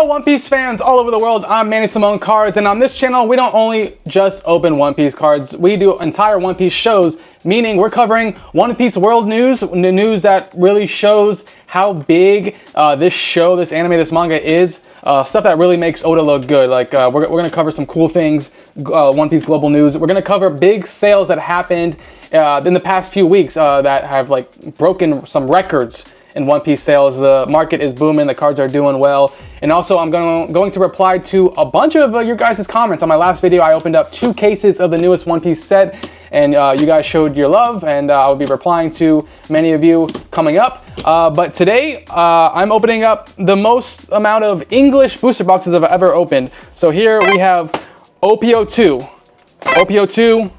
Hello One Piece fans all over the world, I'm Manny Simone Cards, and on this channel we don't only just open One Piece cards, we do entire One Piece shows, meaning we're covering One Piece world news, the news that really shows how big this show, this anime, this manga is, stuff that really makes Oda look good. Like we're gonna cover some cool things, One Piece global news. We're gonna cover big sales that happened in the past few weeks that have like broken some records in One Piece sales. The market is booming, the cards are doing well. And also I'm going to reply to a bunch of your guys' comments. On my last video, I opened up 2 cases of the newest One Piece set, and you guys showed your love, and I'll be replying to many of you coming up. But today, I'm opening up the most amount of English booster boxes I've ever opened. So here we have OP-02, OP-02,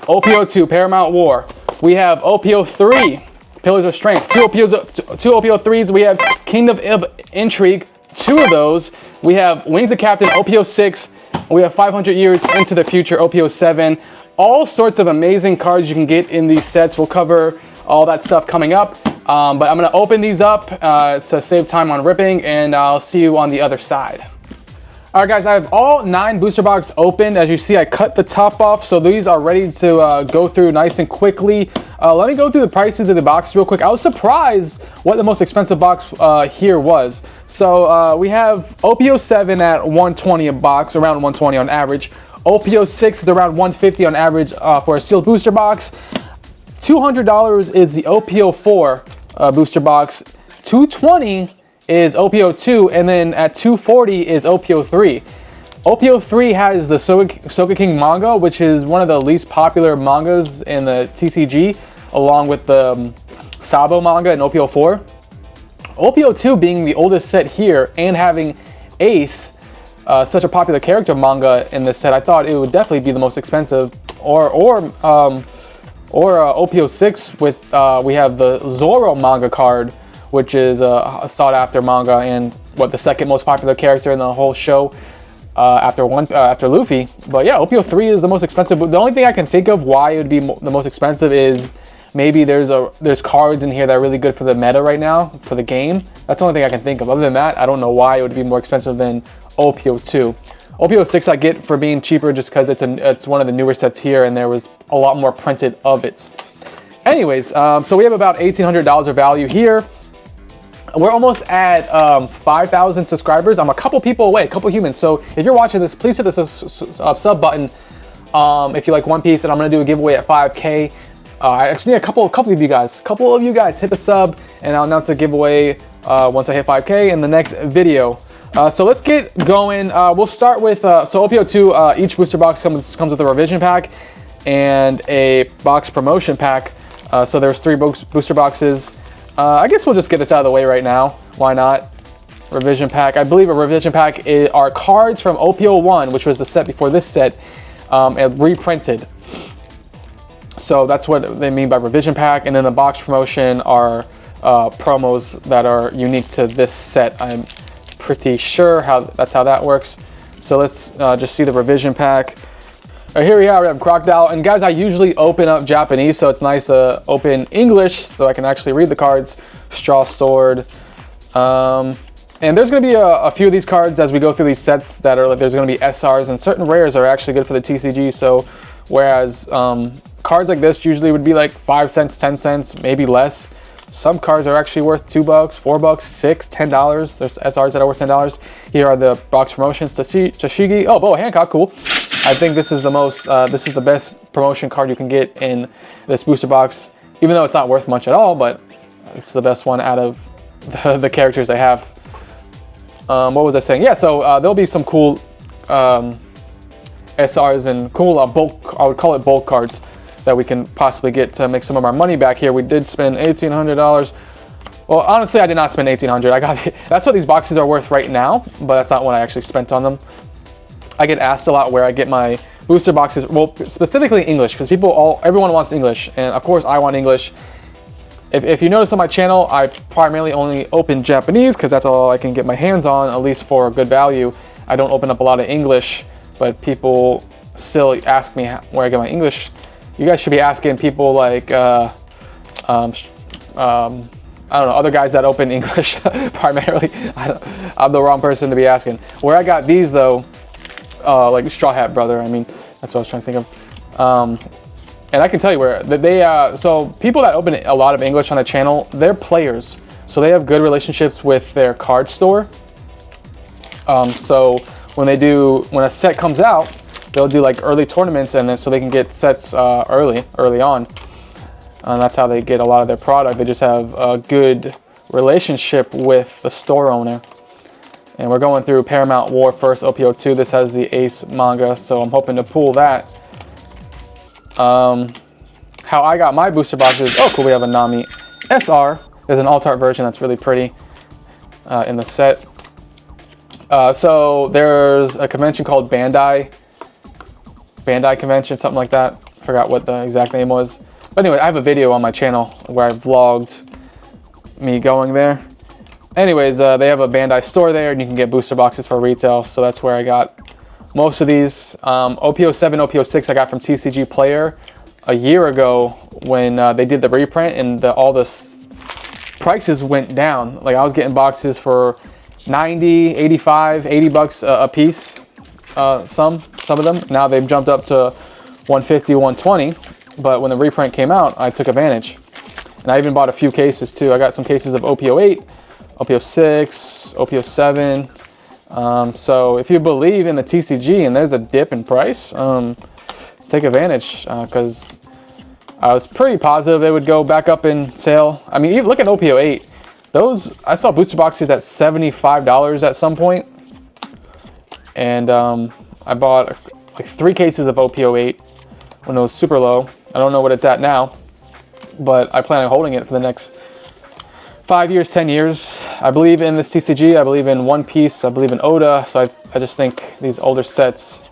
OP-02, Paramount War. We have OP-03, Pillars of Strength, two OP-03s. We have Kingdom of Intrigue, 2 of those. We have Wings of Captain, OP-06. We have 500 Years into the Future, OP-07. All sorts of amazing cards you can get in these sets. We'll cover all that stuff coming up. But I'm going to open these up to save time on ripping, and I'll see you on the other side. Alright guys, I have all 9 booster box opened. As you see, I cut the top off, so these are ready to go through nice and quickly. Let me go through the prices of the boxes real quick. I was surprised what the most expensive box here was. So we have OP-07 at $120 a box, around $120 on average. OP-06 is around $150 on average for a sealed booster box. $200 is the OP-04 booster box. $220 is OP-02, and then at $240 is OP-03. OP-03 has the Sogeking manga, which is one of the least popular mangas in the TCG, along with the Sabo manga and OP-04. OP-02 being the oldest set here and having Ace, such a popular character manga in this set, I thought it would definitely be the most expensive. Or OP-06 with we have the Zoro manga card, which is a sought-after manga and the second most popular character in the whole show after Luffy. But yeah, OP-03 is the most expensive. But the only thing I can think of why it would be the most expensive is maybe there's cards in here that are really good for the meta right now, for the game. That's the only thing I can think of. Other than that, I don't know why it would be more expensive than OP-02. OP-06 I get for being cheaper just because it's one of the newer sets here, and there was a lot more printed of it. Anyways, so we have about $1,800 of value here. We're almost at 5,000 subscribers. I'm a couple people away, a couple humans. So if you're watching this, please hit the sub button if you like One Piece, and I'm gonna do a giveaway at 5K. I just need a couple of you guys hit the sub, and I'll announce a giveaway once I hit 5K in the next video. So let's get going. We'll start with so OP-02. Each booster box comes with a revision pack and a box promotion pack. So there's 3 booster boxes. I guess we'll just get this out of the way right now. Why not? Revision pack. I believe a revision pack are cards from OP-01, which was the set before this set, and reprinted. So that's what they mean by revision pack. And then the box promotion are promos that are unique to this set. I'm pretty sure that's how that works. So let's just see the revision pack. Here we have Crocodile, and guys, I usually open up Japanese, so it's nice to open English so I can actually read the cards. Straw Sword, and there's going to be a few of these cards as we go through these sets that are like there's going to be SRs, and certain rares are actually good for the TCG. So whereas cards like this usually would be like 5 cents, 10 cents, maybe less. Some cards are actually worth $2, $4, $6, $10. There's SRs that are worth $10. Here are the box promotions. Tashigi. Oh, Boa Hancock, cool. I think this is the best promotion card you can get in this booster box, even though it's not worth much at all, but it's the best one out of the characters they have. What was I saying? Yeah, so there'll be some cool SRs and cool bulk, I would call it bulk cards, that we can possibly get to make some of our money back here. We did spend $1,800. Well, honestly, I did not spend $1,800. That's what these boxes are worth right now, but that's not what I actually spent on them. I get asked a lot where I get my booster boxes, well, specifically English, because everyone wants English, and of course I want English. If you notice on my channel, I primarily only open Japanese because that's all I can get my hands on, at least for a good value. I don't open up a lot of English, but people still ask me where I get my English. You guys should be asking people like I don't know, other guys that open English primarily. I'm the wrong person to be asking. Where I got these though, like Straw Hat Brother, I mean, that's what I was trying to think of. And I can tell you where they, so people that open a lot of English on the channel, they're players. So they have good relationships with their card store. So when a set comes out, they'll do like early tournaments, and then so they can get sets early on. And that's how they get a lot of their product. They just have a good relationship with the store owner. And we're going through Paramount War first, OP-02. This has the Ace manga, so I'm hoping to pull that. How I got my booster boxes. Oh, cool. We have a Nami SR. There's an alt art version that's really pretty in the set. So there's a convention called Bandai Convention, something like that. I forgot what the exact name was. But anyway, I have a video on my channel where I vlogged me going there. Anyways, they have a Bandai store there, and you can get booster boxes for retail. So that's where I got most of these. OP-07, OP-06 I got from TCG Player a year ago when they did the reprint, and all the prices went down. Like I was getting boxes for 90, 85, 80 bucks a piece. Some of them. Now they've jumped up to 150, 120. But when the reprint came out, I took advantage. And I even bought a few cases too. I got some cases of OP-08, OP-06, OP-07. So if you believe in the TCG and there's a dip in price, take advantage, because I was pretty positive it would go back up in sale. I mean, even look at OP-08. Those, I saw booster boxes at $75 at some point. And I bought like 3 cases of OP-08 when it was super low. I don't know what it's at now, but I plan on holding it for the next 5 years, 10 years. I believe in this TCG. I believe in One Piece. I believe in Oda. So I just think these older sets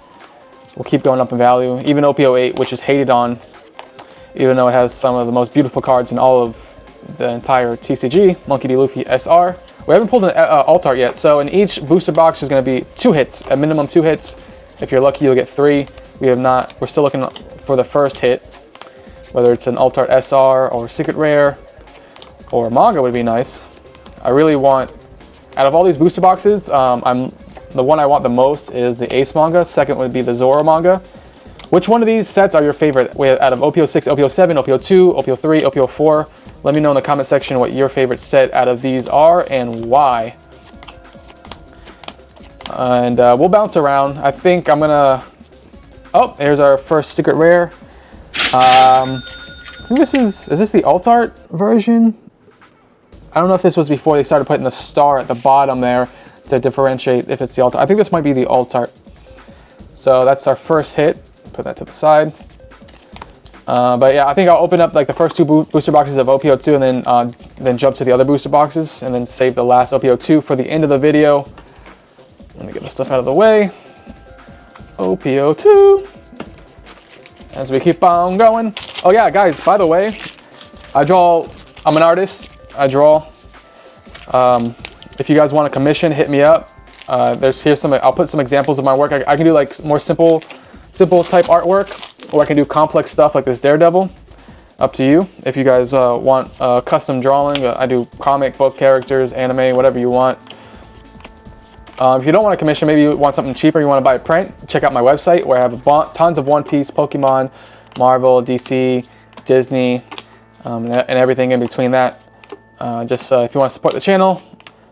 will keep going up in value. Even OP-08, which is hated on, even though it has some of the most beautiful cards in all of the entire TCG, Monkey D. Luffy SR. We haven't pulled an alt art yet, so in each booster box there's going to be 2 hits, a minimum 2 hits. If you're lucky, you'll get 3. We have not. We're still looking for the first hit, whether it's an alt art SR or secret rare or manga would be nice. I really want, out of all these booster boxes, the one I want the most is the Ace manga. Second would be the Zoro manga. Which one of these sets are your favorite? Out of OP-06, OP-07, OP-02, OP-03, OP-04. Let me know in the comment section what your favorite set out of these are and why. And we'll bounce around. I think I'm gonna, oh, here's our first secret rare. I think is this the alt art version? I don't know if this was before they started putting the star at the bottom there to differentiate if it's the alt art. I think this might be the alt art. So that's our first hit. Put that to the side. But yeah, I think I'll open up like the first 2 booster boxes of OP-02 and then jump to the other booster boxes and then save the last OP-02 for the end of the video. Let me get this stuff out of the way. OP-02. As we keep on going. Oh yeah, guys, by the way, I'm an artist. I draw. If you guys want a commission, hit me up. Here's some, I'll put some examples of my work. I can do like more simple type artwork, or I can do complex stuff like this Daredevil. Up to you. If you guys want custom drawing, I do comic book characters, anime, whatever you want. If you don't want a commission, maybe you want something cheaper, you want to buy a print, check out my website where I have tons of One Piece, Pokemon, Marvel, DC, Disney, and everything in between that. If you want to support the channel,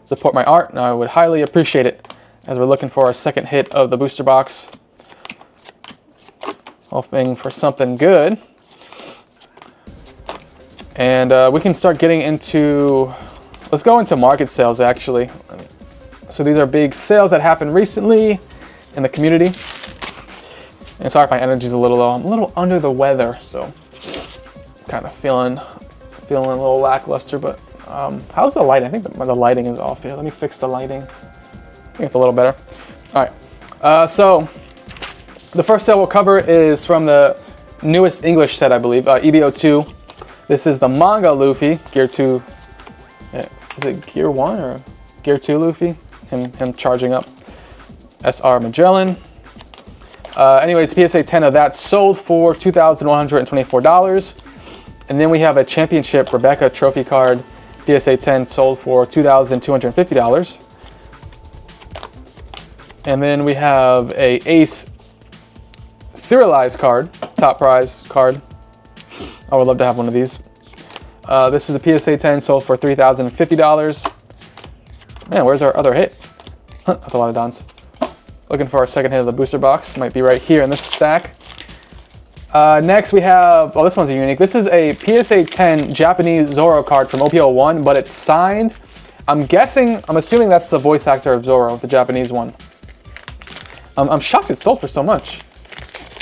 support my art, and I would highly appreciate it, as we're looking for our second hit of the booster box. Hoping for something good. And we can start getting into, let's go into market sales actually. So these are big sales that happened recently in the community. And sorry if my energy's a little low. I'm a little under the weather, so kind of feeling a little lackluster, but how's the lighting? I think the lighting is off here. Let me fix the lighting. I think it's a little better. All right, so the first set we'll cover is from the newest English set, I believe, OP-02. This is the manga Luffy, Gear 2. Is it Gear 1 or Gear 2 Luffy? Him charging up. SR Magellan. Anyways, PSA 10 of that sold for $2,124. And then we have a championship Rebecca trophy card, PSA 10 sold for $2,250. And then we have a Ace serialized card, top prize card. I would love to have one of these. This is a PSA 10 sold for $3,050. Man, where's our other hit? That's a lot of Dons. Looking for our second hit of the booster box. Might be right here in this stack. Next we have, oh, this one's unique. This is a PSA 10 Japanese Zoro card from OP-01, but it's signed. I'm assuming that's the voice actor of Zoro, the Japanese one. I'm shocked it sold for so much.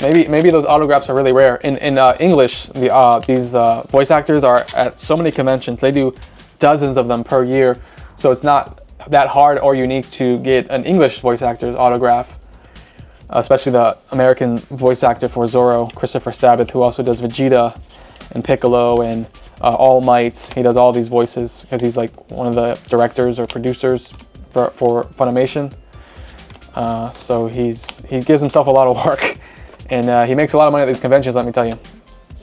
Maybe those autographs are really rare. In English, these voice actors are at so many conventions. They do dozens of them per year, so it's not that hard or unique to get an English voice actor's autograph, especially the American voice actor for Zoro, Christopher Sabat, who also does Vegeta and Piccolo and All Might. He does all these voices because he's like one of the directors or producers for Funimation. So he gives himself a lot of work, and he makes a lot of money at these conventions, let me tell you.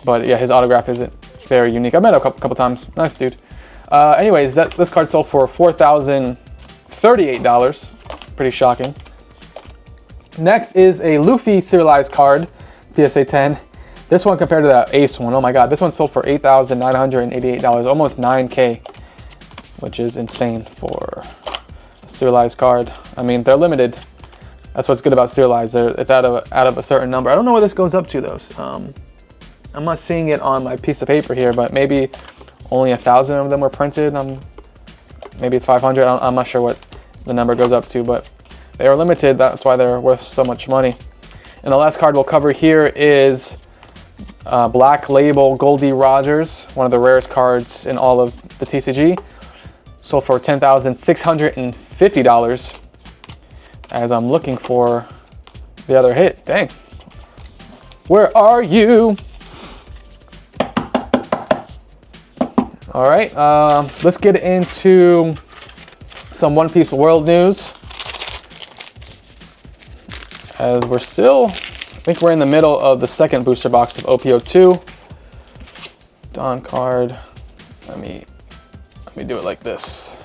But yeah, his autograph isn't very unique. I've met him a couple times. Nice dude. Anyways, this card sold for $4,038. Pretty shocking. Next is a Luffy serialized card, PSA 10. This one compared to that Ace one, oh my god, this one sold for $8,988, almost $9K, which is insane for a serialized card. I mean, they're limited. That's what's good about serialized. It's out of a certain number. I don't know what this goes up to though. I'm not seeing it on my piece of paper here, but maybe only 1,000 of them were printed. Maybe it's 500. I'm not sure what the number goes up to, but they are limited. That's why they're worth so much money. And the last card we'll cover here is Black Label Goldie Rogers, one of the rarest cards in all of the TCG. Sold for $10,650. As I'm looking for the other hit. Dang. Where are you? All right, let's get into some One Piece World news. As we're still, I think we're in the middle of the second booster box of OP-02. Don card. Let me do it like this.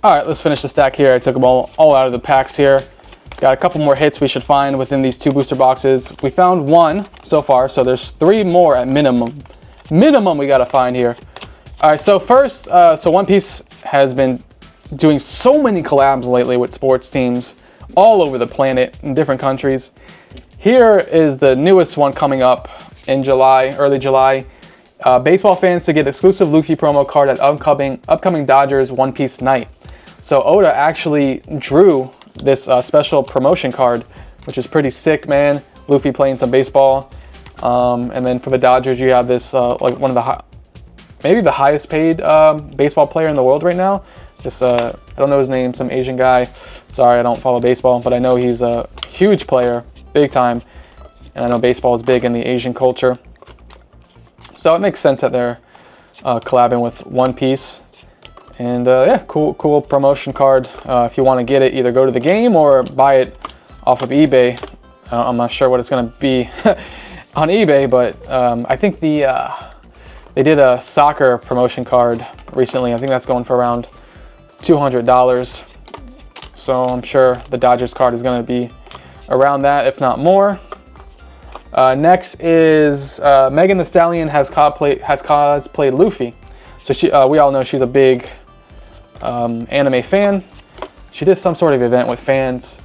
All right, let's finish the stack here. I took them all out of the packs here. Got a couple more hits we should find within these two booster boxes. We found one so far, so there's 3 more at minimum. Minimum we gotta find here. All right, so first, so One Piece has been doing so many collabs lately with sports teams all over the planet in different countries. Here is the newest one coming up in July, early July. Baseball fans to get exclusive Luffy promo card at upcoming Dodgers One Piece night. So Oda actually drew this special promotion card, which is pretty sick, man. Luffy playing some baseball. And then for the Dodgers, you have this, like one of the, maybe the highest paid baseball player in the world right now. Just, I don't know his name, some Asian guy. Sorry, I don't follow baseball, but I know he's a huge player, big time. And I know baseball is big in the Asian culture. So it makes sense that they're collabing with One Piece. And yeah, cool promotion card. If you want to get it, either go to the game or buy it off of eBay. I'm not sure what it's going to be on eBay, but I think they did a soccer promotion card recently. I think that's going for around $200. So I'm sure the Dodgers card is going to be around that, if not more. Next is Megan Thee Stallion has cosplayed Luffy. So we all know she's a big anime fan. She did some sort of event with fans,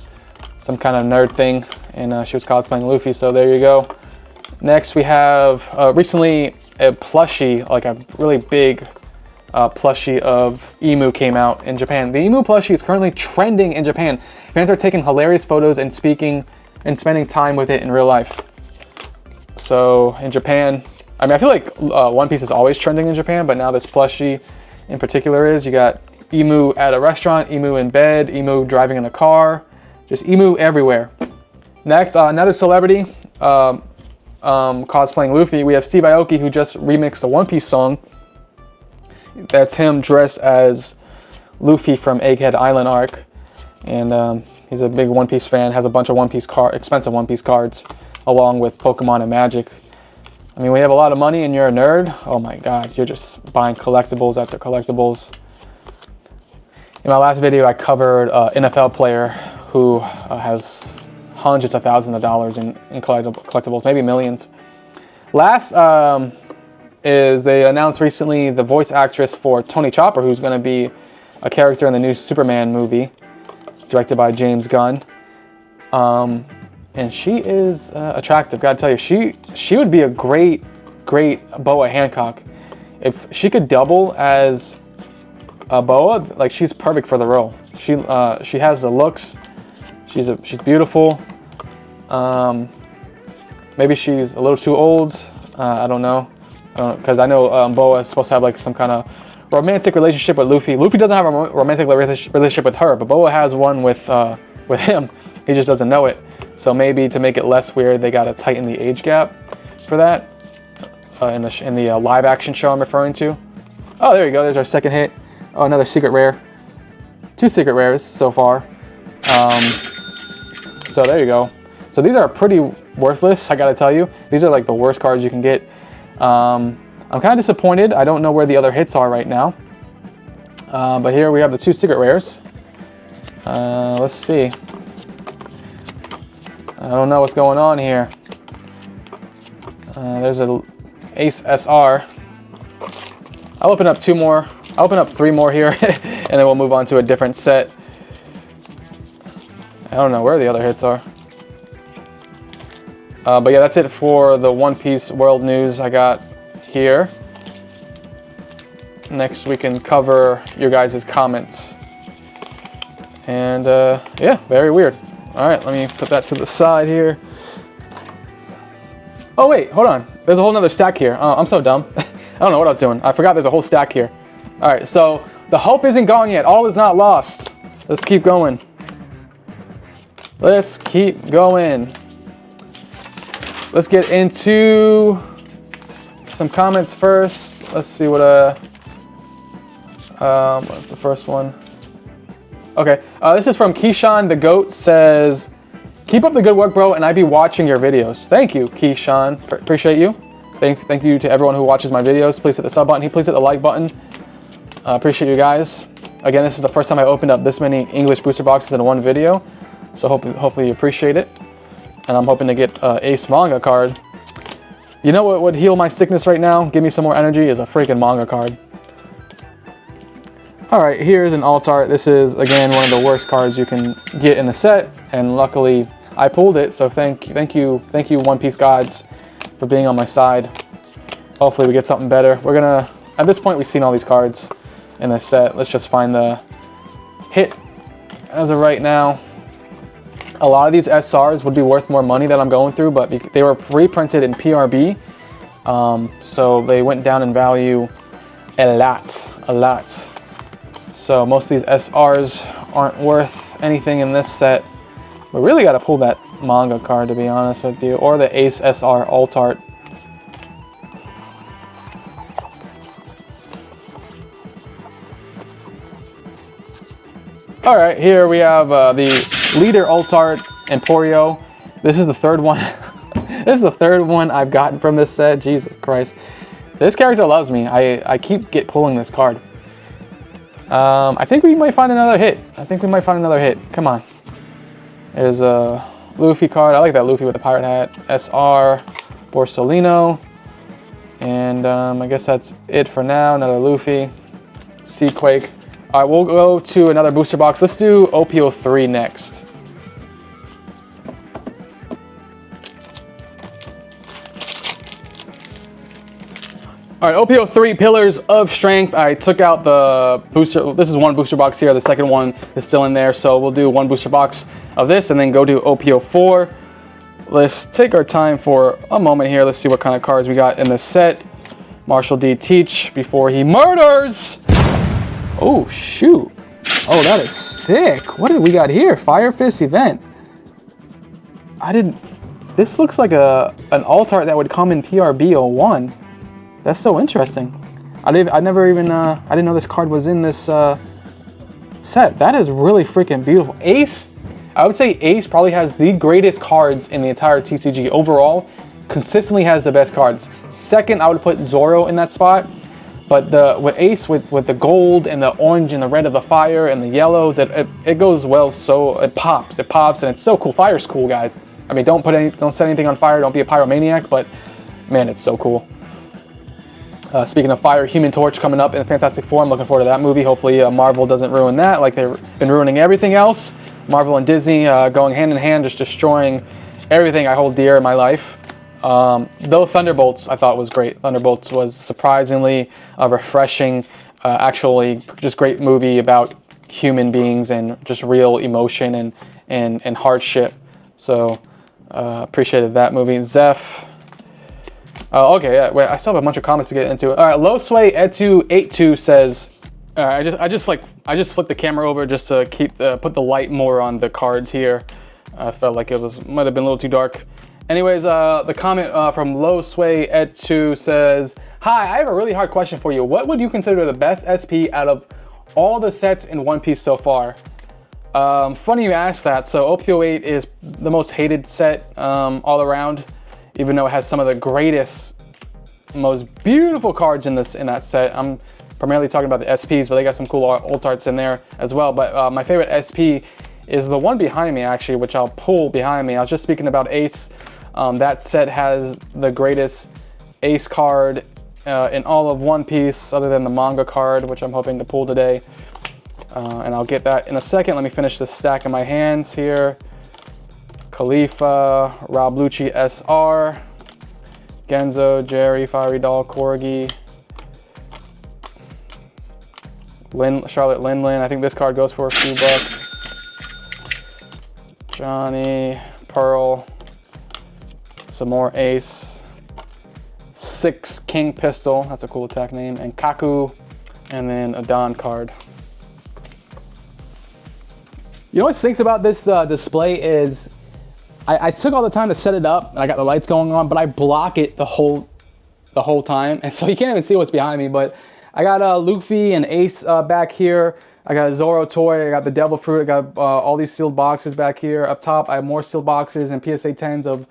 some kind of nerd thing, and she was cosplaying Luffy, so there you go. Next we have recently a plushie, like a really big plushie of Emu came out in Japan. The Emu plushie is currently trending in Japan. Fans are taking hilarious photos and spending time with it in real life. So in Japan, I mean, I feel like One Piece is always trending in Japan, but now this plushie in particular is. You got Emu at a restaurant, Emu in bed, Emu driving in a car, just Emu everywhere. Next, another celebrity cosplaying Luffy. We have Steve Aoki, who just remixed a One Piece song. That's him dressed as Luffy from Egghead Island arc. And he's a big One Piece fan, has a bunch of expensive One Piece cards. along with Pokemon and Magic. I mean, when you have a lot of money and you're a nerd, oh my god, you're just buying collectibles after collectibles. In my last video, I covered an NFL player who has hundreds of thousands of dollars in collectibles, maybe millions. Last is they announced recently the voice actress for Tony Chopper, who's going to be a character in the new Superman movie, directed by James Gunn. And she is attractive. Gotta tell you, she would be a great Boa Hancock. If she could double as a Boa, like she's perfect for the role. She has the looks. She's beautiful. Maybe she's a little too old. I don't know, because I know Boa is supposed to have like some kind of romantic relationship with Luffy. Luffy doesn't have a romantic relationship with her, but Boa has one with him. He just doesn't know it. So maybe to make it less weird, they gotta tighten the age gap for that in the live action show I'm referring to. Oh, there you go. There's our second hit. Oh, another secret rare. 2 secret rares so far. So there you go. So these are pretty worthless, I gotta tell you. These are like the worst cards you can get. I'm kind of disappointed. I don't know where the other hits are right now. But here we have the 2 secret rares. Let's see. I don't know what's going on here. There's an Ace SR. I'll open up 2 more. I'll open up 3 more here, and then we'll move on to a different set. I don't know where the other hits are. But yeah, that's it for the One Piece world news I got here. Next, we can cover your guys' comments. And yeah, very weird. All right, let me put that to the side here. Oh wait, hold on. There's a whole nother stack here. I'm so dumb. I don't know what I was doing. I forgot there's a whole stack here. All right, so the hope isn't gone yet. All is not lost. Let's keep going. Let's keep going. Let's get into some comments first. Let's see what what's the first one? Okay, this is from Keyshawn the Goat. Says, keep up the good work, bro, and I be watching your videos. Thank you, Keyshawn. Appreciate you. Thank you to everyone who watches my videos. Please hit the sub button. Please hit the like button. Appreciate you guys. Again, this is the first time I opened up this many English booster boxes in one video, so hopefully you appreciate it. And I'm hoping to get Ace manga card. You know what would heal my sickness right now? Give me some more energy is a freaking manga card. All right, here's an alt art. This is, again, one of the worst cards you can get in the set, and luckily I pulled it, so thank you, One Piece gods, for being on my side. Hopefully we get something better. We're gonna, at this point, we've seen all these cards in this set. Let's just find the hit. As of right now, a lot of these SRs would be worth more money that I'm going through, but they were reprinted in PRB, so they went down in value a lot. So most of these SRs aren't worth anything in this set. We really got to pull that manga card, to be honest with you, or the Ace SR alt art. All right, here we have the Leader alt art Emporio. This is the third one. This is the third one I've gotten from this set. Jesus Christ. This character loves me. I keep pulling this card. I think we might find another hit. Come on. There's a Luffy card. I like that Luffy with the pirate hat. SR, Borsalino. And I guess that's it for now. Another Luffy. Seaquake. All right, we'll go to another booster box. Let's do OP-03 next. All right, OP-03, Pillars of Strength. I took out the booster. This is one booster box here. The second one is still in there. So we'll do one booster box of this and then go to OP-04. Let's take our time for a moment here. Let's see what kind of cards we got in this set. Marshall D. Teach before he murders. Oh, shoot. Oh, that is sick. What did we got here? Fire Fist event. This looks like an alt art that would come in PRB 01. That's so interesting. I didn't know this card was in this set. That is really freaking beautiful. Ace, I would say Ace probably has the greatest cards in the entire TCG overall. Consistently has the best cards. Second, I would put Zoro in that spot. But with Ace, with the gold and the orange and the red of the fire and the yellows, it goes well. So it pops, and it's so cool. Fire's cool, guys. I mean, don't set anything on fire. Don't be a pyromaniac. But man, it's so cool. Speaking of fire, Human Torch coming up in Fantastic Four. I'm looking forward to that movie. Hopefully, Marvel doesn't ruin that like they've been ruining everything else. Marvel and Disney going hand in hand, just destroying everything I hold dear in my life. Though Thunderbolts I thought was great. Thunderbolts was surprisingly refreshing, actually just great movie about human beings and just real emotion and hardship. So appreciated that movie. Zeph. Okay, yeah, wait, I still have a bunch of comments to get into. All right, Losway Etu82 says, I just flipped the camera over just to put the light more on the cards here. I felt like it might have been a little too dark. Anyways, the comment from Losway Etu says, hi, I have a really hard question for you. What would you consider the best SP out of all the sets in One Piece so far? Funny you asked that. So OP-08 is the most hated set all around, even though it has some of the greatest, most beautiful cards in that set. I'm primarily talking about the SPs, but they got some cool alt arts in there as well. But my favorite SP is the one behind me, actually, which I'll pull behind me. I was just speaking about Ace. That set has the greatest Ace card in all of One Piece, other than the manga card, which I'm hoping to pull today. And I'll get that in a second. Let me finish this stack in my hands here. Khalifa, Rob Lucci SR, Genzo, Jerry, Fiery Doll, Corgi, Charlotte Linlin. I think this card goes for a few bucks. Johnny, Pearl, some more Ace, 6 King Pistol, that's a cool attack name, and Kaku, and then a Don card. You know what stinks about this display is I took all the time to set it up, and I got the lights going on, but I block it the whole time, and so you can't even see what's behind me. But I got Luffy and Ace back here. I got a Zoro toy. I got the Devil Fruit. I got all these sealed boxes back here. Up top, I have more sealed boxes and PSA 10s of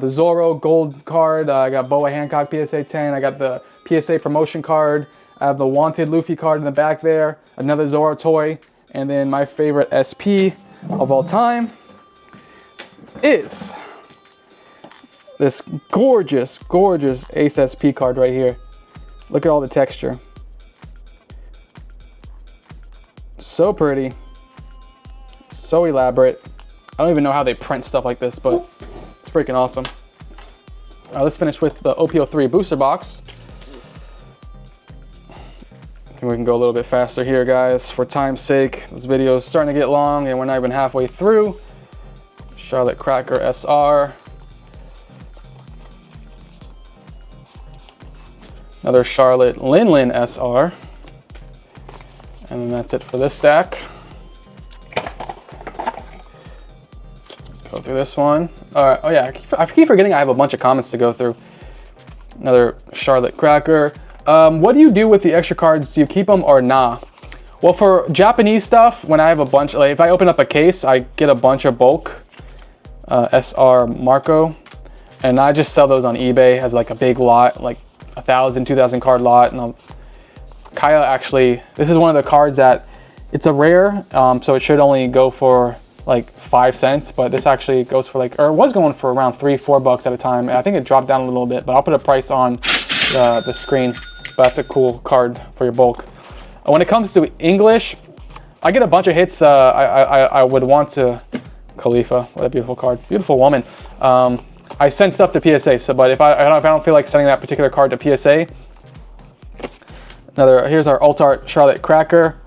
the Zoro gold card. I got Boa Hancock PSA 10. I got the PSA promotion card. I have the Wanted Luffy card in the back there. Another Zoro toy, and then my favorite SP of all time is this gorgeous, gorgeous Ace SP card right here. Look at all the texture. So pretty, so elaborate. I don't even know how they print stuff like this, but it's freaking awesome. All right, let's finish with the OP-03 booster box. I think we can go a little bit faster here, guys, for time's sake. This video is starting to get long, and we're not even halfway through. Charlotte Cracker SR. Another Charlotte Linlin SR. And then that's it for this stack. Go through this one. All right. Oh yeah, I keep forgetting I have a bunch of comments to go through. Another Charlotte Cracker. What do you do with the extra cards? Do you keep them or nah? Well, for Japanese stuff, when I have a bunch, like if I open up a case, I get a bunch of bulk SR Marco, and I just sell those on eBay as like a big lot, like 1,000, 2,000 card lot. And Kaya actually, this is one of the cards that it's a rare, so it should only go for like 5 cents, but this actually goes for like, or it was going for around $3-4 at a time. And I think it dropped down a little bit, but I'll put a price on the screen. But that's a cool card for your bulk. When it comes to English, I get a bunch of hits. I would want to, Khalifa, what a beautiful card, beautiful woman. I send stuff to PSA, so but if I don't feel like sending that particular card to PSA, here's our alt art Charlotte Cracker.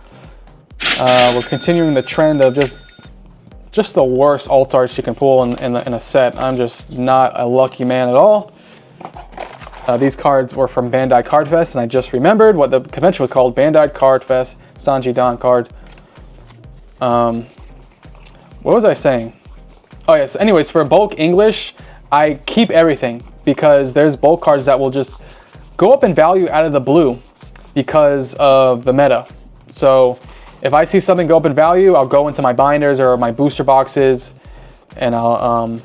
We're continuing the trend of just the worst alt arts you can pull in a set. I'm just not a lucky man at all. These cards were from Bandai Card Fest, and I just remembered what the convention was called, Bandai Card Fest, Sanji Don card. What was I saying? Oh yes, anyways, for bulk English, I keep everything because there's bulk cards that will just go up in value out of the blue because of the meta. So if I see something go up in value, I'll go into my binders or my booster boxes, and I'll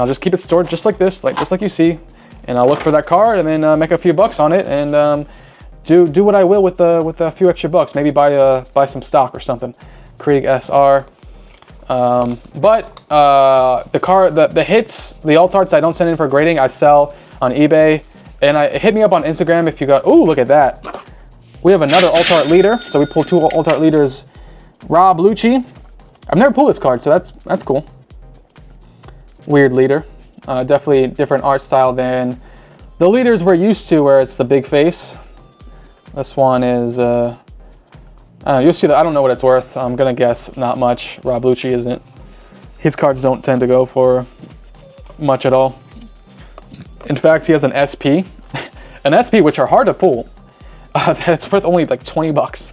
just keep it stored just like this, just like you see, and I'll look for that card and then make a few bucks on it, and do what I will with a few extra bucks. Maybe buy some stock or something. Krieg SR. The hits, the alt arts I don't send in for grading, I sell on eBay, and hit me up on Instagram if you got. Oh, look at that. We have another alt art leader, so we pulled 2 alt art leaders. Rob Lucci. I've never pulled this card, so that's cool. Weird leader. Definitely different art style than the leaders we're used to, where it's the big face. This one is, you'll see that. I don't know what it's worth. I'm gonna guess not much. Rob Lucci isn't. His cards don't tend to go for much at all. In fact, he has an SP, an SP which are hard to pull. That's worth only like 20 bucks.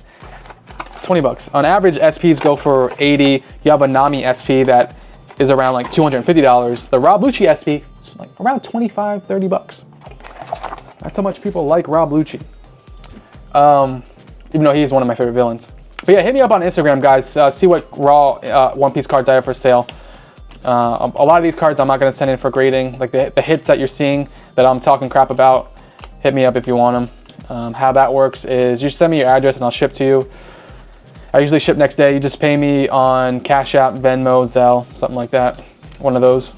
20 bucks. On average, SPs go for 80. You have a Nami SP that is around like $250. The Rob Lucci SP is like around 25, 30 bucks. That's how much people like Rob Lucci. Even though he's one of my favorite villains. But yeah, hit me up on Instagram, guys. See what raw One Piece cards I have for sale. A lot of these cards I'm not going to send in for grading. Like the hits that you're seeing that I'm talking crap about, hit me up if you want them. How that works is you send me your address and I'll ship to you. I usually ship next day. You just pay me on Cash App, Venmo, Zelle, something like that. One of those.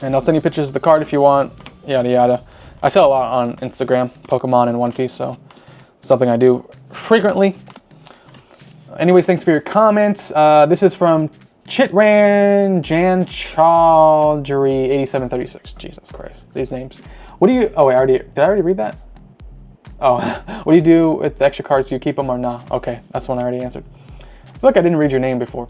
And I'll send you pictures of the card if you want. Yada yada. I sell a lot on Instagram, Pokemon and One Piece, so something I do frequently. Anyways, thanks for your comments. This is from Chitran Jan Chaudhary 8736. Jesus Christ, these names. What do you? Oh wait, did I already read that? Oh, what do you do with the extra cards? Do you keep them or not? Okay, that's one I already answered. I feel like I didn't read your name before.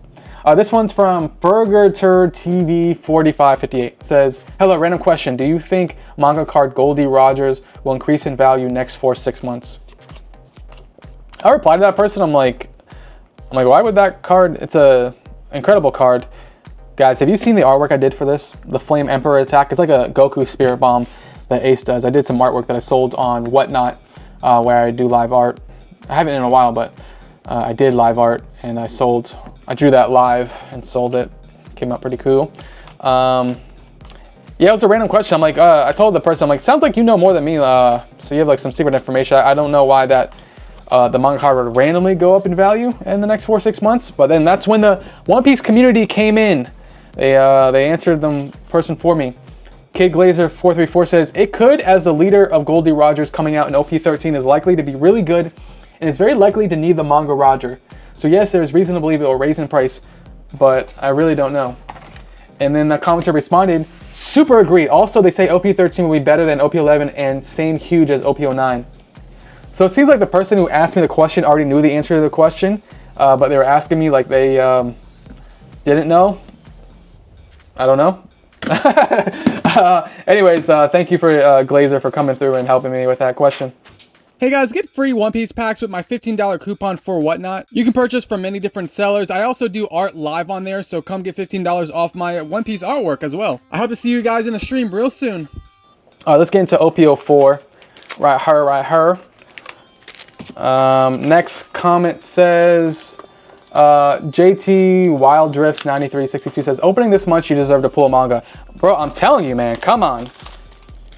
This one's from Fergertur TV 4558. Says, hello, random question. Do you think manga card Goldie Rogers will increase in value next 4-6 months? I replied to that person. I'm like, why would that card? It's a incredible card. Guys, have you seen the artwork I did for this? The Flame Emperor attack. It's like a Goku Spirit Bomb that Ace does. I did some artwork that I sold on Whatnot, where I do live art. I haven't in a while, but I did live art and I drew that live and sold it. Came out pretty cool. Yeah, it was a random question. I'm like, I told the person, I'm like, sounds like you know more than me. So you have like some secret information. I don't know why that the manga card would randomly go up in value in the next 4-6 months. But then that's when the One Piece community came in. They answered the person for me. Kid Glazer 434 says, it could, as the leader of Goldie Rogers coming out in OP-13 is likely to be really good and is very likely to need the manga Roger. So yes, there's reason to believe it will raise in price, but I really don't know. And then the commenter responded, super agreed. Also, they say OP-13 will be better than OP-11 and same huge as OP-09. So it seems like the person who asked me the question already knew the answer to the question, but they were asking me like they didn't know. I don't know. Anyways, thank you for Glazer for coming through and helping me with that question. Hey guys, get free One Piece packs with my $15 coupon for Whatnot. You can purchase from many different sellers. I also do art live on there, so come get $15 off my One Piece artwork as well. I hope to see you guys in a stream real soon. All right, let's get into OP-04. Right her. Next comment says, JT Wild Drift 9362 says, opening this month, you deserve to pull a manga. Bro, I'm telling you, man, come on.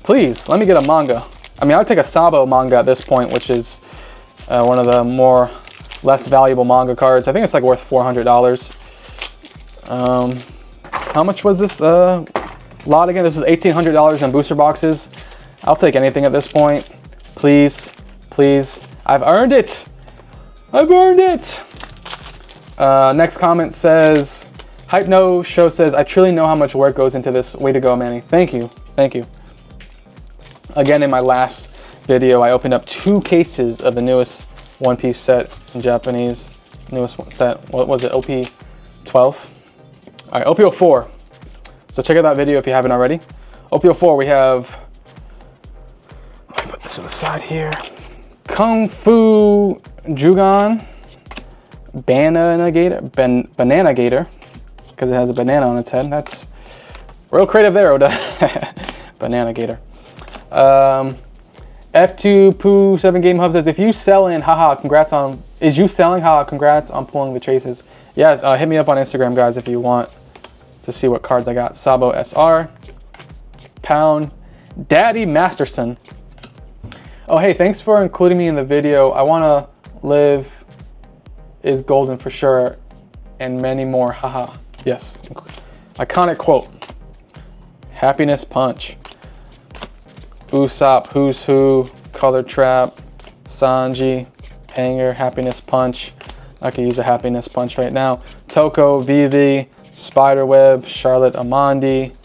Please, let me get a manga. I mean, I would take a Sabo manga at this point, which is one of the less valuable manga cards. I think it's like worth $400. How much was this lot again? This is $1,800 in booster boxes. I'll take anything at this point. Please, please. I've earned it. I've earned it. Next comment says, Hype No Show says, I truly know how much work goes into this. Way to go, Manny. Thank you. Thank you. Again, in my last video, I opened up 2 cases of the newest One Piece set in Japanese. Newest set, what was it, OP-12? All right, OP-04. So check out that video if you haven't already. OP-04, we have, let me put this to the side here. Kung Fu Jugon, Banana Gator, because it has a banana on its head. That's real creative there, Oda. Banana Gator. F2 Poo 7 Game Hub says, if you sell in, haha, congrats on Is you selling? How? Congrats on pulling the chases. Yeah, hit me up on Instagram, guys, if you want to see what cards I got. Sabo SR, Pound, Daddy Masterson. Oh, hey, thanks for including me in the video. I want to live is golden for sure, and many more. Haha. Yes. Iconic quote. Happiness Punch. Usopp, Who's Who, Color Trap, Sanji, Hanger, Happiness Punch. I could use a Happiness Punch right now. Toko, Vivi, Spiderweb, Charlotte Amandi,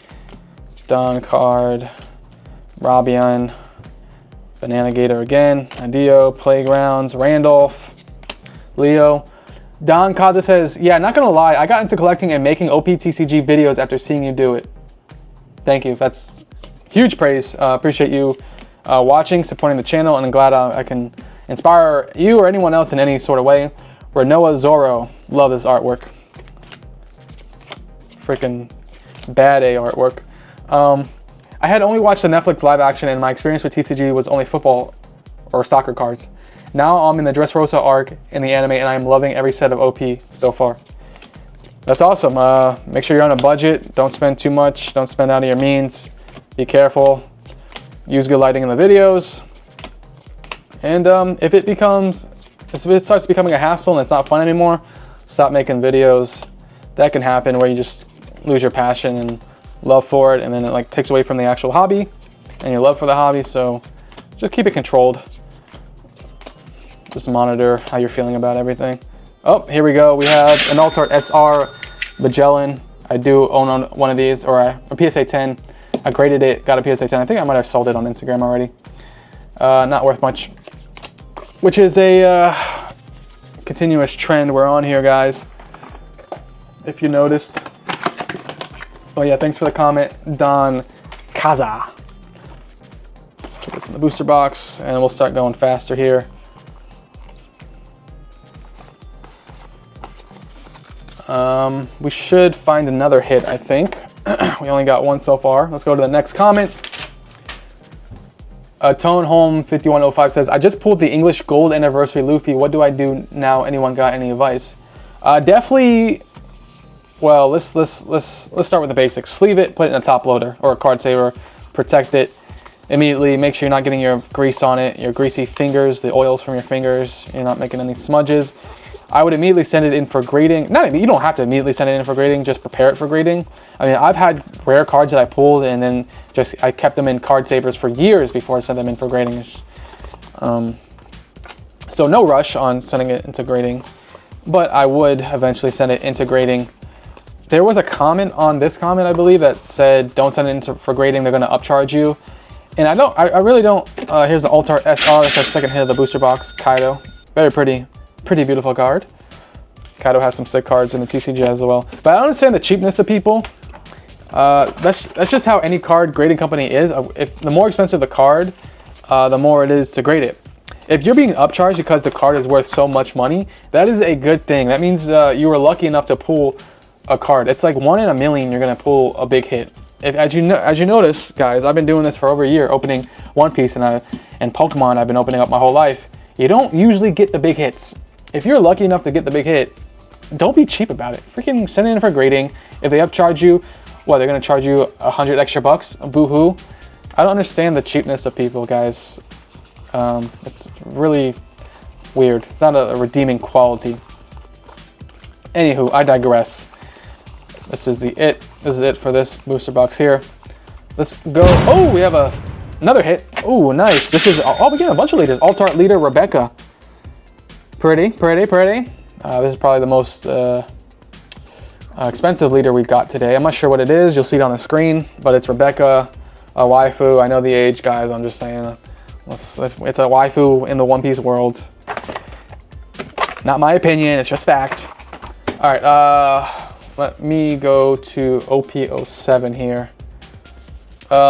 Don Card, Rabian, Banana Gator again, Adio, Playgrounds, Randolph, Leo. Don Kaza says, yeah, not gonna lie, I got into collecting and making OP-TCG videos after seeing you do it. Thank you, that's huge praise. Appreciate you watching, supporting the channel, and I'm glad I can inspire you or anyone else in any sort of way. Renoa Zorro, love this artwork. Freaking bad A artwork. I had only watched the Netflix live action, and my experience with TCG was only football or soccer cards. Now I'm in the Dressrosa arc in the anime, and I'm loving every set of OP so far. That's awesome. Make sure you're on a budget. Don't spend too much. Don't spend out of your means. Be careful. Use good lighting in the videos. And if it starts becoming a hassle and it's not fun anymore, stop making videos. That can happen where you just lose your passion and love for it, and then it like takes away from the actual hobby and your love for the hobby. So just keep it controlled. Just monitor how you're feeling about everything. Oh, here we go. We have an Altart SR Magellan. I do own one of these, or a PSA 10. I graded it, got a PSA 10. I think I might have sold it on Instagram already. Not worth much, which is a continuous trend we're on here, guys. If you noticed. Oh yeah, thanks for the comment, Don Kaza. Put this in the booster box, and we'll start going faster here. We should find another hit, I think. We only got one so far. Let's go to the next comment. Tone Home 5105 says, I just pulled the English Gold Anniversary Luffy. What do I do now? Anyone got any advice? Definitely. Well, let's start with the basics. Sleeve it, put it in a top loader or a card saver, protect it immediately. Make sure you're not getting your grease on it, your greasy fingers, the oils from your fingers. You're not making any smudges. I would immediately send it in for grading. You don't have to immediately send it in for grading, just prepare it for grading. I mean, I've had rare cards that I pulled and then I kept them in card savers for years before I sent them in for grading. So no rush on sending it into grading, but I would eventually send it into grading. There was a comment on this comment, I believe, that said, don't send it in for grading, they're gonna upcharge you. And I really don't. Here's the Altart SR, that's the second hit of the booster box, Kaido. Very pretty beautiful card. Kaido has some sick cards in the TCG as well. But I understand the cheapness of people. That's just how any card grading company is. If the more expensive the card, the more it is to grade it. If you're being upcharged because the card is worth so much money, that is a good thing. That means you were lucky enough to pull a card. It's like 1 in a million you're gonna pull a big hit. As you notice, guys, I've been doing this for over a year, opening One Piece and Pokemon. I've been opening up my whole life. You don't usually get the big hits. If you're lucky enough to get the big hit, don't be cheap about it. Freaking send it in for grading. If they upcharge you, what, they're gonna charge you 100 extra bucks? Boo-hoo. I don't understand the cheapness of people, guys. It's really weird. It's not a redeeming quality. Anywho, I digress. This is it for this booster box here. Let's go. Oh, we have another hit. Oh, nice. This is, oh, we get a bunch of leaders. Altart leader Rebecca. Pretty. This is probably the most expensive leader we've got today. I'm not sure what it is. You'll see it on the screen, but it's Rebecca, a waifu. I know the age, guys. I'm just saying. It's a waifu in the One Piece world. Not my opinion. It's just fact. All right. Let me go to OP-07 here.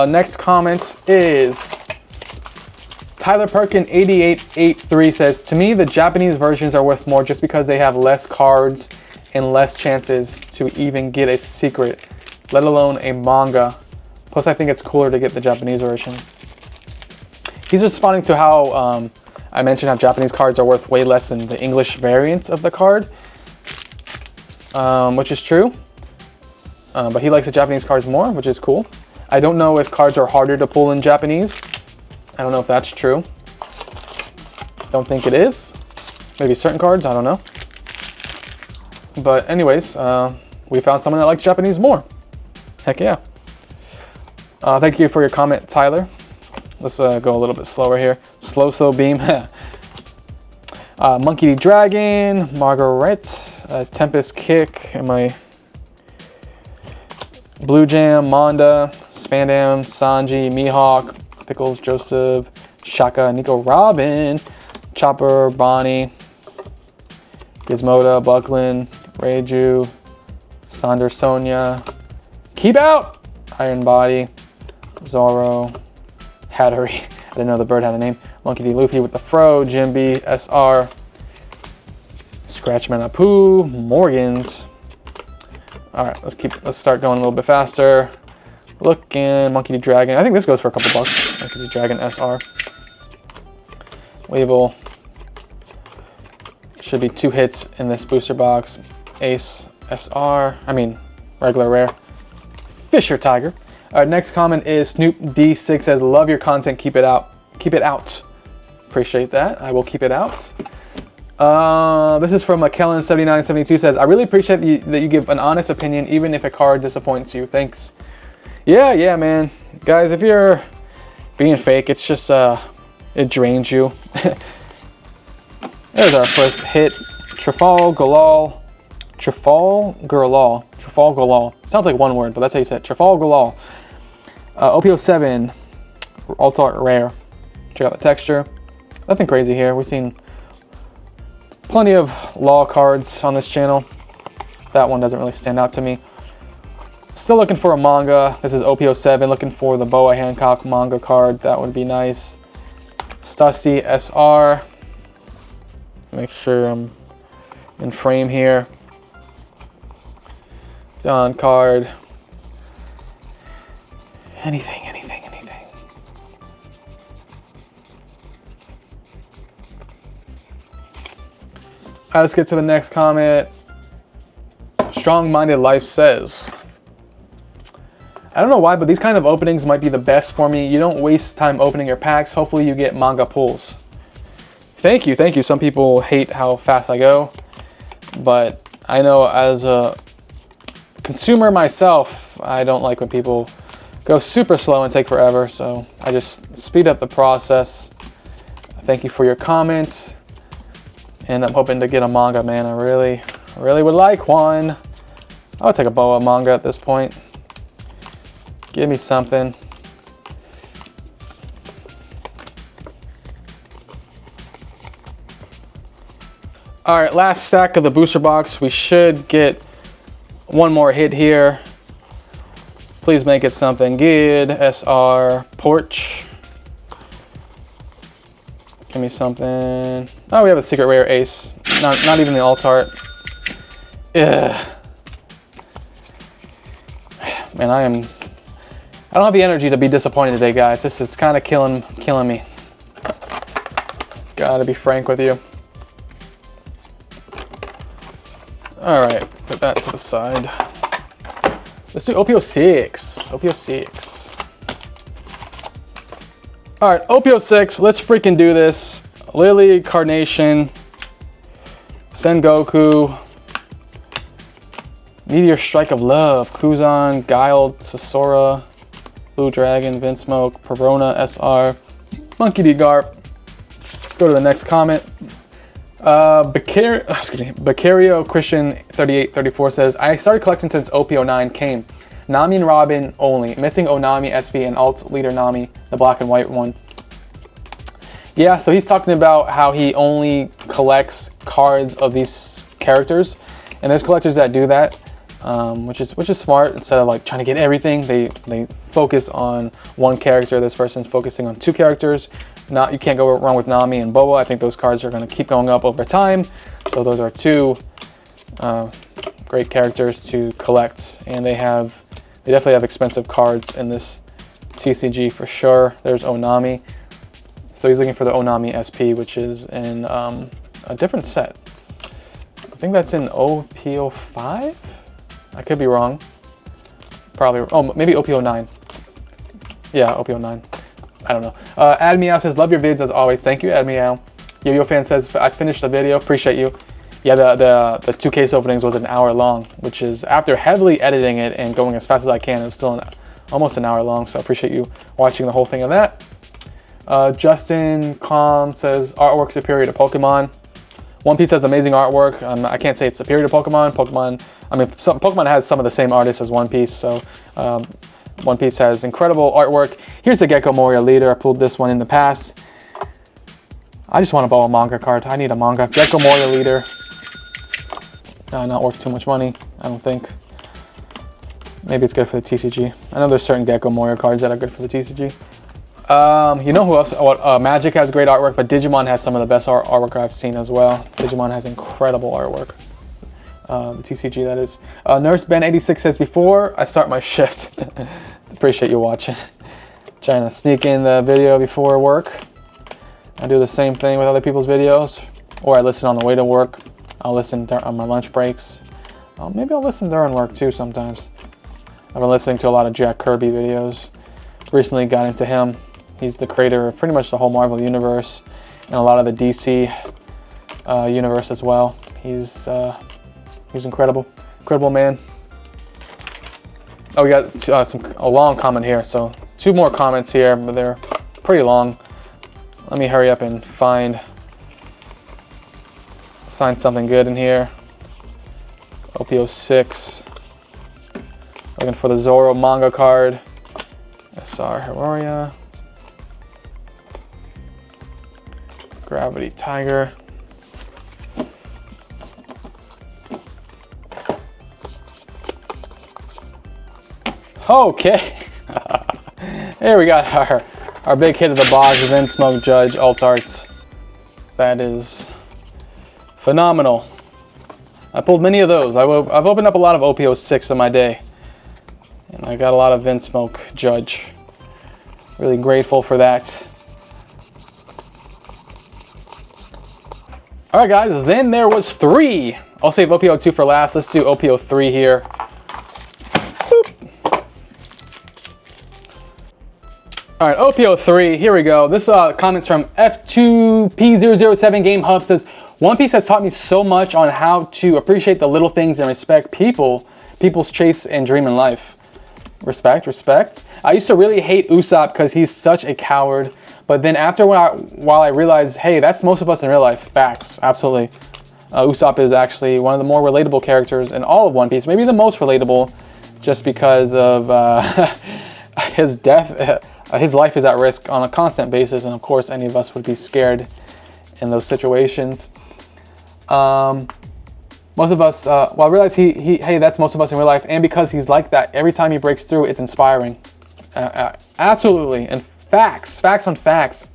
Next comment is Tyler Perkin 8883 says, to me, the Japanese versions are worth more just because they have less cards and less chances to even get a secret, let alone a manga. Plus, I think it's cooler to get the Japanese version. He's responding to how I mentioned how Japanese cards are worth way less than the English variants of the card, which is true. But he likes the Japanese cards more, which is cool. I don't know if cards are harder to pull in Japanese. I don't know if that's true. Don't think it is. Maybe certain cards, I don't know. But anyways, we found someone that likes Japanese more. Heck yeah. Thank you for your comment, Tyler. Let's go a little bit slower here. Slow beam. Monkey D. Dragon, Margaret, Tempest Kick, and my Blue Jam, Manda, Spandam, Sanji, Mihawk, Pickles, Joseph, Shaka, Nico Robin, Chopper, Bonnie, Gizmoda, Buckland, Reiju, Sonder, Sonia, Keep Out, Iron Body, Zoro, Hattery, I didn't know the bird had a name, Monkey D. Luffy with the Fro, Jimby, SR, Scratchman Apu, Morgans. All right, let's start going a little bit faster. Looking, Monkey D. Dragon. I think this goes for a couple bucks. Monkey D. Dragon SR. Weevil. Should be 2 hits in this booster box. Ace SR. I mean, regular rare. Fisher Tiger. All right, next comment is Snoop D6 says, "Love your content. Keep it out. Keep it out." Appreciate that. I will keep it out. This is from Kellen7972 says, "I really appreciate that you give an honest opinion, even if a card disappoints you. Thanks." Yeah, man. Guys, if you're being fake, it's just, it drains you. There's our first hit. Trafalgar Law. Sounds like one word, but that's how you say it. Trafalgar Law. OP-07. Alt Art Rare. Check out the texture. Nothing crazy here. We've seen plenty of Law cards on this channel. That one doesn't really stand out to me. Still looking for a manga. This is OP-07. Looking for the Boa Hancock manga card. That would be nice. Stussy SR. Make sure I'm in frame here. Don card. Anything. All right, let's get to the next comment. Strong-Minded Life says, "I don't know why, but these kind of openings might be the best for me. You don't waste time opening your packs. Hopefully you get manga pulls." Thank you. Some people hate how fast I go, but I know as a consumer myself, I don't like when people go super slow and take forever, so I just speed up the process. Thank you for your comments. And I'm hoping to get a manga, man. I really would like one. I would take a Boa manga at this point. Give me something. All right, last stack of the booster box. We should get one more hit here. Please make it something good. SR Porch. Give me something. Oh, we have a secret rare ace. Not even the alt art. Ugh. Man, I don't have the energy to be disappointed today, guys. This is kind of killing me. Gotta be frank with you. All right, put that to the side. Let's do OP-06. OP-06. All right, OP-06, let's freaking do this. Lily, Carnation, Sengoku, Meteor Strike of Love, Kuzan, Guile, Sasora, Blue Dragon, Vinsmoke, Perona, SR, Monkey D. Garp. Let's go to the next comment. Becario Christian 3834 says, "I started collecting since OP-09 came. Nami and Robin only. Missing Onami, SP, and Alt Leader Nami, the black and white one." Yeah, so he's talking about how he only collects cards of these characters, and there's collectors that do that, which is smart. Instead of like trying to get everything, they focus on one character. This person's focusing on 2 characters. You can't go wrong with Nami and Boa. I think those cards are going to keep going up over time. So those are 2 great characters to collect, and they definitely have expensive cards in this TCG for sure. There's Onami. So he's looking for the Onami SP, which is in a different set. I think that's in OP-05? I could be wrong. Probably, oh, maybe OP-09. Yeah, OP-09. I don't know. Admeow says, love your vids as always. Thank you, Admeow. Yo-Yo fan says, I finished the video. Appreciate you. Yeah, the 2 case openings was an hour long, which is, after heavily editing it and going as fast as I can, it was still almost an hour long, so I appreciate you watching the whole thing of that. Justin Calm says, artwork superior to Pokemon. One Piece has amazing artwork. I can't say it's superior to Pokemon. Pokemon has some of the same artists as One Piece, so One Piece has incredible artwork. Here's the Gecko Moria leader. I pulled this one in the past. I just want to borrow a manga card. I need a manga. Gecko Moria leader. Not worth too much money, I don't think. Maybe it's good for the TCG. I know there's certain Gecko Moria cards that are good for the TCG. You know who else? Magic has great artwork, but Digimon has some of the best artwork I've seen as well. Digimon has incredible artwork. The TCG, that is. Nurse Ben 86 says, before I start my shift. Appreciate you watching. Trying to sneak in the video before work. I do the same thing with other people's videos, or I listen on the way to work. I'll listen on my lunch breaks. Maybe I'll listen during work too sometimes. I've been listening to a lot of Jack Kirby videos. Recently got into him. He's the creator of pretty much the whole Marvel universe and a lot of the DC universe as well. He's incredible, incredible man. Oh, we got a long comment here. So 2 more comments here, but they're pretty long. Let me hurry up and find something good in here. OP-06. Looking for the Zoro manga card. SR Hiroria. Gravity Tiger. Okay. Here we got our big hit of the box, Vinsmoke Judge Alt Arts. That is phenomenal. I pulled many of those. I've opened up a lot of OP-06 in my day. And I got a lot of Vinsmoke Judge. Really grateful for that. Alright guys, then there was 3. I'll save OP-02 for last. Let's do OP-03 here. Alright, OP-03, here we go. This comments from F2P007 Game Hub says, One Piece has taught me so much on how to appreciate the little things and respect people's chase and dream in life. Respect, respect. I used to really hate Usopp because he's such a coward. But then after while I realized, hey, that's most of us in real life. Facts, absolutely. Usopp is actually one of the more relatable characters in all of One Piece. Maybe the most relatable just because of his death. His life is at risk on a constant basis. And of course, any of us would be scared in those situations. Most of us, well, I realize hey, that's most of us in real life. And because he's like that, every time he breaks through, it's inspiring. Absolutely. And facts on facts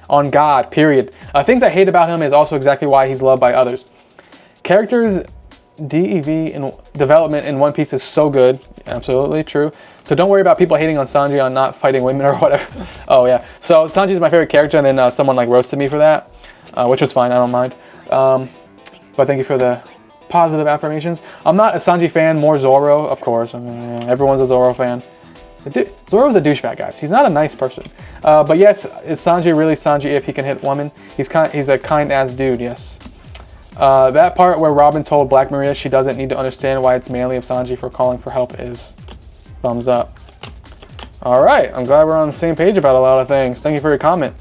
on God, period. Things I hate about him is also exactly why he's loved by others. Characters DEV in development in One Piece is so good. Absolutely true. So don't worry about people hating on Sanji on not fighting women or whatever. Oh yeah. So Sanji's my favorite character, and then someone like roasted me for that, which was fine. I don't mind. But thank you for the positive affirmations. I'm not a Sanji fan, more Zoro, of course. I mean, everyone's a Zoro fan. Zoro's a douchebag, guys. He's not a nice person. But yes, is Sanji really Sanji if he can hit women? He's a kind-ass dude, yes. That part where Robin told Black Maria she doesn't need to understand why it's manly of Sanji for calling for help is thumbs up. All right, I'm glad we're on the same page about a lot of things. Thank you for your comment.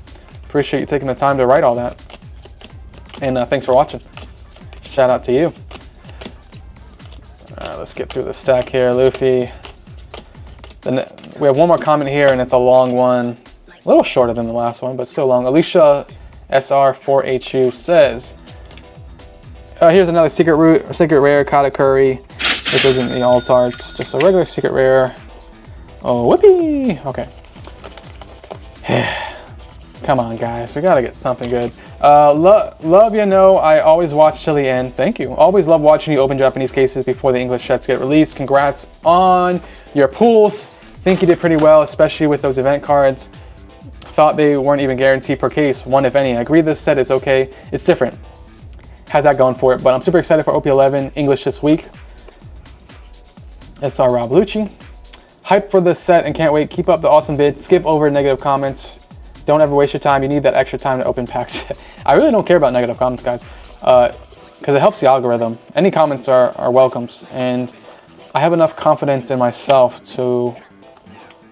Appreciate you taking the time to write all that. And thanks for watching. Shout out to you. Let's get through the stack here. Luffy. Then we have one more comment here, and it's a long one. A little shorter than the last one, but still long. Alicia SR4HU says, here's another secret rare Katakuri. This isn't the alt arts, just a regular secret rare. Oh, whoopee! Okay. Come on, guys. We gotta get something good. Love, you know, I always watch till the end. Thank you. Always love watching you open Japanese cases before the English sets get released. Congrats on your pulls. Think you did pretty well, especially with those event cards. thought they weren't even guaranteed per case, one if any. I agree this set is okay. It's different. Has that going for it, but I'm super excited for OP-11 English this week. SR Rob Lucci. Hyped for this set and can't wait. Keep up the awesome vids. Skip over negative comments. Don't ever waste your time. You need that extra time to open packs. I really don't care about negative comments, guys, because it helps the algorithm. Any comments are welcomes, and I have enough confidence in myself to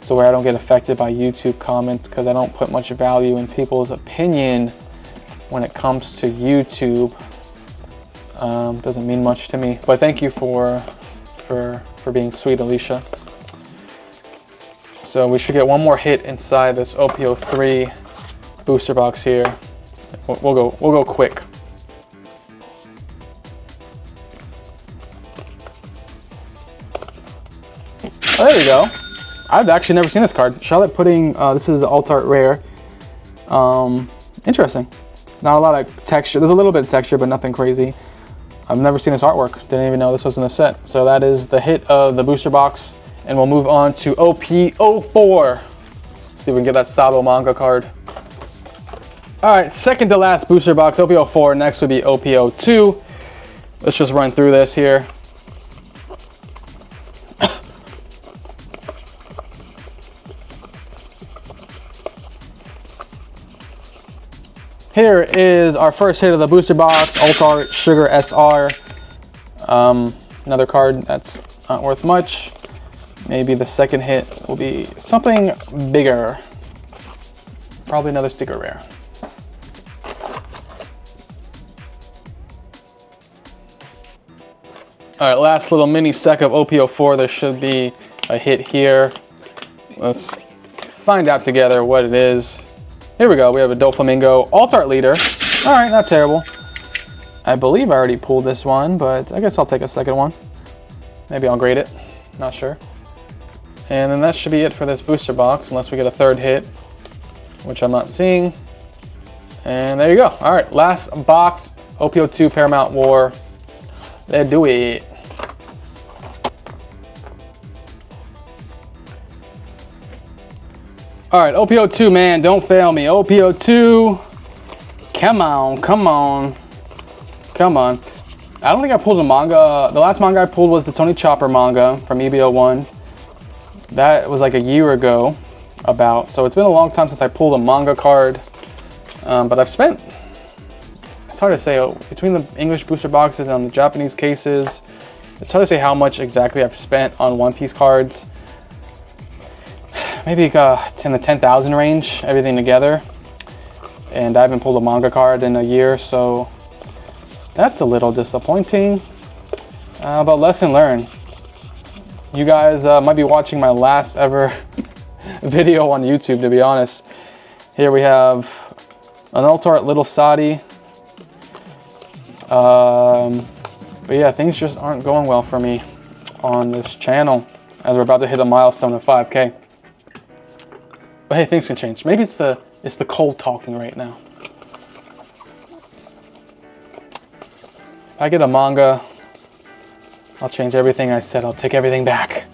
where I don't get affected by YouTube comments, because I don't put much value in people's opinion when it comes to YouTube. Doesn't mean much to me, but thank you for being sweet, Alicia. So we should get one more hit inside this OP-03 booster box here. We'll go quick. Oh, there we go. I've actually never seen this card. Charlotte Pudding, this is Alt Art Rare. Interesting. Not a lot of texture. There's a little bit of texture, but nothing crazy. I've never seen this artwork. Didn't even know this was in the set. So that is the hit of the booster box. And we'll move on to OP-04. See if we can get that Sabo manga card. All right, second to last booster box, OP-04. Next would be OP-02. Let's just run through this here. Here is our first hit of the booster box, Alt Art Sugar SR. Another card that's not worth much. Maybe the second hit will be something bigger. Probably another sticker rare. All right, last little mini stack of OP-04. There should be a hit here. Let's find out together what it is. Here we go. We have a Doflamingo Alt Art Leader. All right, not terrible. I believe I already pulled this one, but I guess I'll take a second one. Maybe I'll grade it. Not sure. And then that should be it for this booster box, unless we get a third hit, which I'm not seeing. And there you go. All right, last box, OP-02 Paramount War. Let's do it. All right, OP-02, man, don't fail me. OP-02, come on, come on, come on. I don't think I pulled a manga. The last manga I pulled was the Tony Chopper manga from EB01. That was like a year ago, about. So it's been a long time since I pulled a manga card. But I've spent, it's hard to say, between the English booster boxes and the Japanese cases, it's hard to say how much exactly I've spent on One Piece cards. Maybe it's in the 10,000 range, everything together. And I haven't pulled a manga card in a year, so that's a little disappointing. But lesson learned. You guys might be watching my last ever video on YouTube, to be honest. Here we have an Alt Art Little Sadi. But yeah, things just aren't going well for me on this channel as we're about to hit a milestone of 5K. But hey, things can change. Maybe it's the cold talking right now. If I get a manga, I'll change everything I said. I'll take everything back.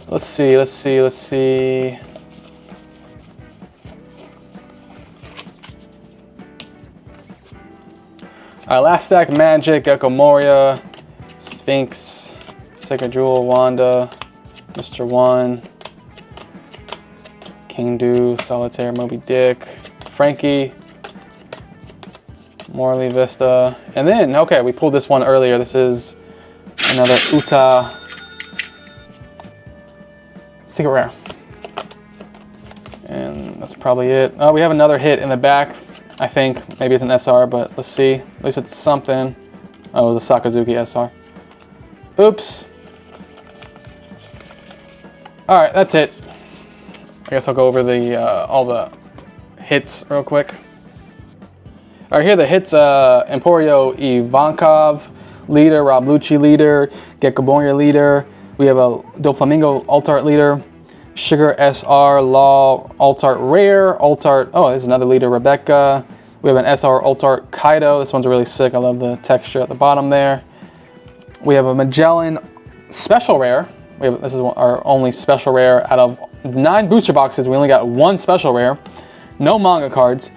Let's see, let's see, let's see. All right, last stack, Magic, Gecko Moria, Sphinx, Sacred Jewel, Wanda, Mr. One, King Du, Solitaire, Moby Dick, Frankie, Morley Vista, and then, okay, we pulled this one earlier. This is another Uta Secret Rare. And that's probably it. Oh, we have another hit in the back, I think. Maybe it's an SR, but let's see. At least it's something. Oh, it was a Sakazuki SR. Oops. All right, that's it. I guess I'll go over the all the hits real quick. All right, here are the hits. Emporio Ivankov, leader. Rob Lucci, leader. Gecko Moria, leader. We have a Doflamingo Alt Art leader. Sugar SR Law Alt Art Rare. Alt Art, oh, there's another leader, Rebecca. We have an SR Alt Art Kaido. This one's really sick. I love the texture at the bottom there. We have a Magellan Special Rare. This is our only special rare out of 9 booster boxes. We only got 1 special rare. No manga cards.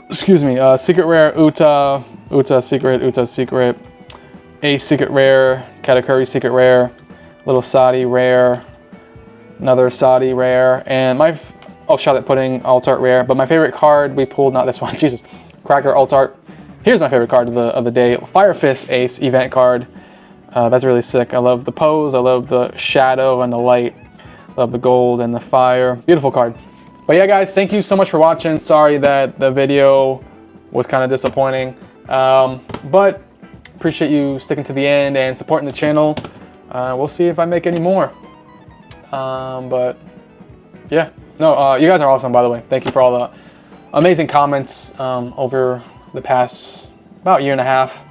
Excuse me. Secret rare Uta secret, a secret rare, Katakuri secret rare, little Sadi rare, another Sadi rare, and my Charlotte Pudding alt art rare. But my favorite card we pulled, not this one, Jesus, Cracker alt art. Here's my favorite card of the day, Fire Fist Ace event card. That's really sick. I love the pose, I love the shadow and the light, love the gold and the fire. Beautiful card. But yeah, guys, thank you so much for watching. Sorry that the video was kind of disappointing, but appreciate you sticking to the end and supporting the channel. We'll see if I make any more. But yeah, no, you guys are awesome, by the way. Thank you for all the amazing comments over the past about year and a half.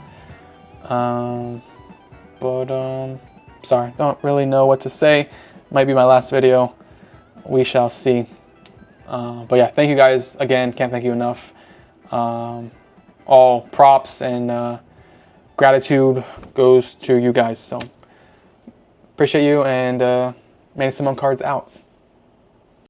Sorry, don't really know what to say. Might be my last video. We shall see. But yeah, thank you guys again. Can't thank you enough. All props and gratitude goes to you guys. So appreciate you, and Manny Simone cards out.